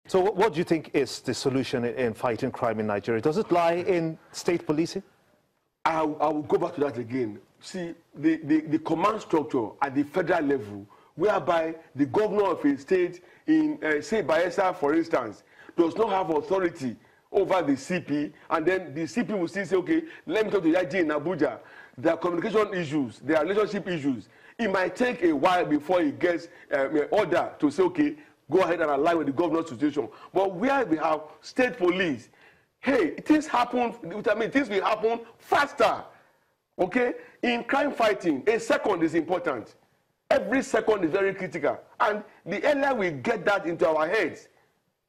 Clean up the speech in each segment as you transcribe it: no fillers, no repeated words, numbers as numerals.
So what do you think is the solution in fighting crime in Nigeria? Does it lie in state policing? I will go back to that again. See, the command structure at the federal level, whereby the governor of a state in, say, Bayelsa, for instance, does not have authority over the CP, and then the CP will still say, okay, let me talk to Yaji in Abuja. There are communication issues, there are relationship issues. It might take a while before he gets an order to say, okay, go ahead and align with the governor's situation. But where we have state police, hey, things happen, things will happen faster. Okay? In crime fighting, a second is important. Every second is very critical. And the earlier we get that into our heads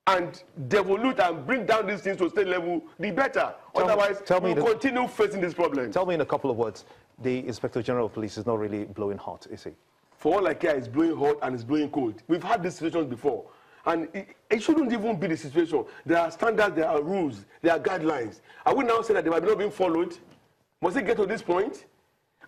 and devolute and bring down these things to state level, the better. Otherwise, we'll continue facing this problem. Tell me in a couple of words, the Inspector General of Police is not really blowing hot, is he? For all I care, it's blowing hot and it's blowing cold. We've had these situations before. And it shouldn't even be the situation. There are standards, there are rules, there are guidelines. I will now say that they might not be followed. Must it get to this point?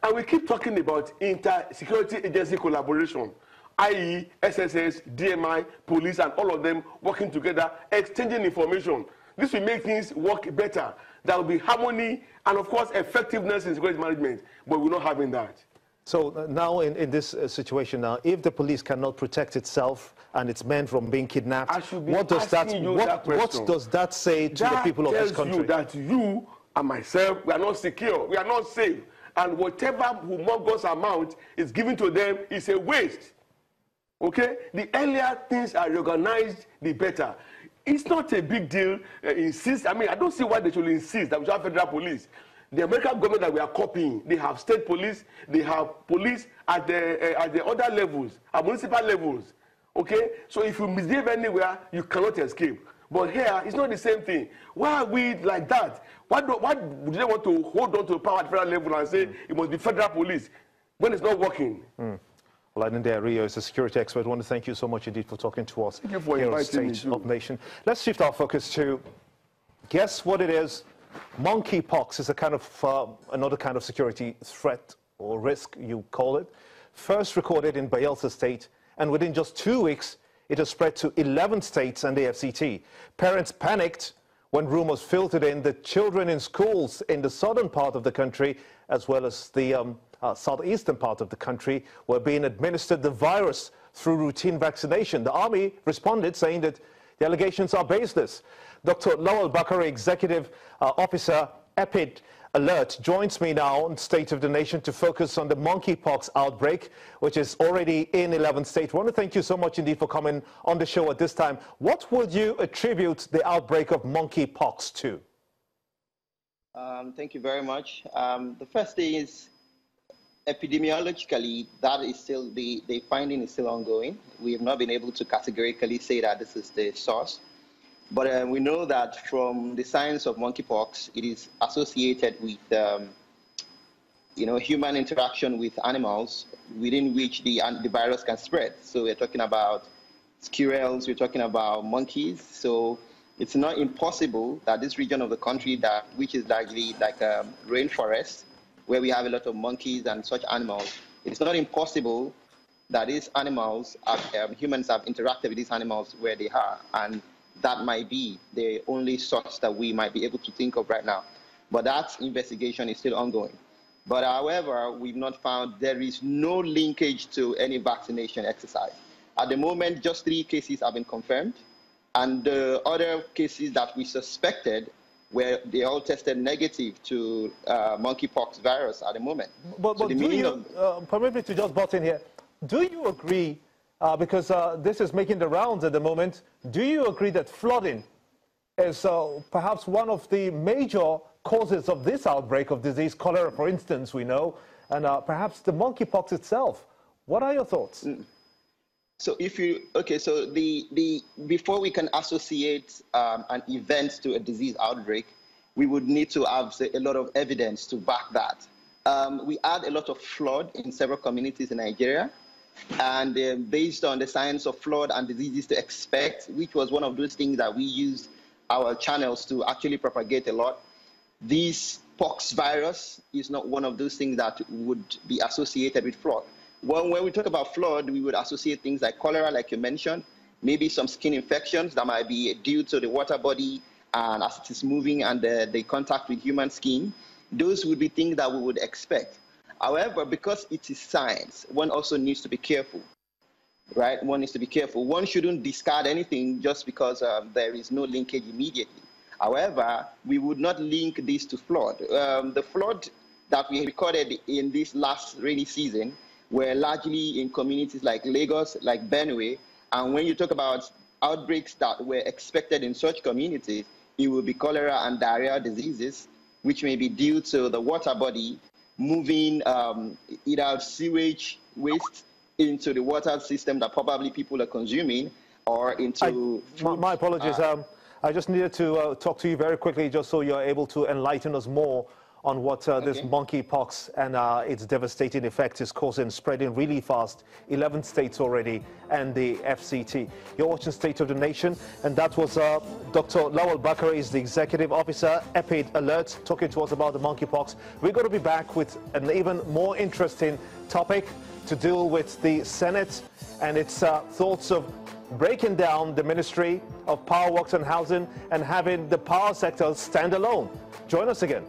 And we keep talking about inter-security agency collaboration, i.e. SSS, DMI, police, and all of them working together, exchanging information. This will make things work better. There will be harmony and, of course, effectiveness in security management. But we're not having that. So now in this situation now, if the police cannot protect itself and its men from being kidnapped, what does that say to the people of this country? That you and myself, we are not secure, we are not safe. And whatever humongous amount is given to them is a waste. Okay? The earlier things are reorganized, the better. It's not a big deal. I don't see why they should insist that we should have federal police. The American government that we are copying, they have state police, they have police at the other levels, at municipal levels. Okay? So if you misbehave anywhere, you cannot escape. But here, it's not the same thing. Why are we like that? Why do they want to hold on to power at federal level and say it must be federal police when it's not working? Well, Adekunle Rio is a security expert. I want to thank you so much indeed for talking to us here on State of Nation. Let's shift our focus to, guess what it is? Monkeypox is a kind of another kind of security threat or risk, you call it. First recorded in Bayelsa State, and within just 2 weeks, it has spread to 11 states and the FCT. Parents panicked when rumors filtered in that children in schools in the southern part of the country, as well as the southeastern part of the country, were being administered the virus through routine vaccination. The army responded saying that the allegations are baseless. Dr. Lawal Bakare, Executive Officer, EPID Alert, joins me now on State of the Nation to focus on the monkeypox outbreak, which is already in 11 states. I want to thank you so much indeed for coming on the show at this time. What would you attribute the outbreak of monkeypox to? Thank you very much. The first thing is, epidemiologically, that is still the finding is still ongoing. We have not been able to categorically say that this is the source. But we know that from the science of monkeypox, it is associated with, human interaction with animals within which the virus can spread. So we're talking about squirrels, we're talking about monkeys. So it's not impossible that this region of the country, which is largely like a rainforest, where we have a lot of monkeys and such animals, it's not impossible that these animals, humans have interacted with these animals where they are. And that might be the only source that we might be able to think of right now. But that investigation is still ongoing. But however, we've not found there is no linkage to any vaccination exercise. At the moment, just 3 cases have been confirmed. And the other cases that we suspected, where they all tested negative to monkeypox virus at the moment. But so do you, permit me to just butt in here, do you agree, because this is making the rounds at the moment, do you agree that flooding is perhaps one of the major causes of this outbreak of disease, cholera, for instance, we know, and perhaps the monkeypox itself? What are your thoughts? So before we can associate an event to a disease outbreak, we would need to have a lot of evidence to back that. We had a lot of flood in several communities in Nigeria, and based on the science of flood and diseases to expect, which was one of those things that we used our channels to actually propagate a lot, this pox virus is not one of those things that would be associated with flood. Well, when we talk about flood, we would associate things like cholera, like you mentioned, maybe some skin infections that might be due to the water body and as it is moving and the contact with human skin. Those would be things that we would expect. However, because it is science, one also needs to be careful, right? One needs to be careful. One shouldn't discard anything just because there is no linkage immediately. However, we would not link this to flood. The flood that we recorded in this last rainy season were largely in communities like Lagos, like Benue. And when you talk about outbreaks that were expected in such communities, it will be cholera and diarrhea diseases, which may be due to the water body moving either sewage waste into the water system that probably people are consuming or into... My apologies. I just needed to talk to you very quickly just so you're able to enlighten us more on what this monkeypox and its devastating effect is causing, spreading really fast, 11 states already, and the FCT. You're watching State of the Nation, and that was Dr. Lawal Bakare, is the Executive Officer, EPID Alert, talking to us about the monkeypox. We're going to be back with an even more interesting topic to deal with the Senate and its thoughts of breaking down the Ministry of Power, Works and Housing and having the power sector stand alone. Join us again.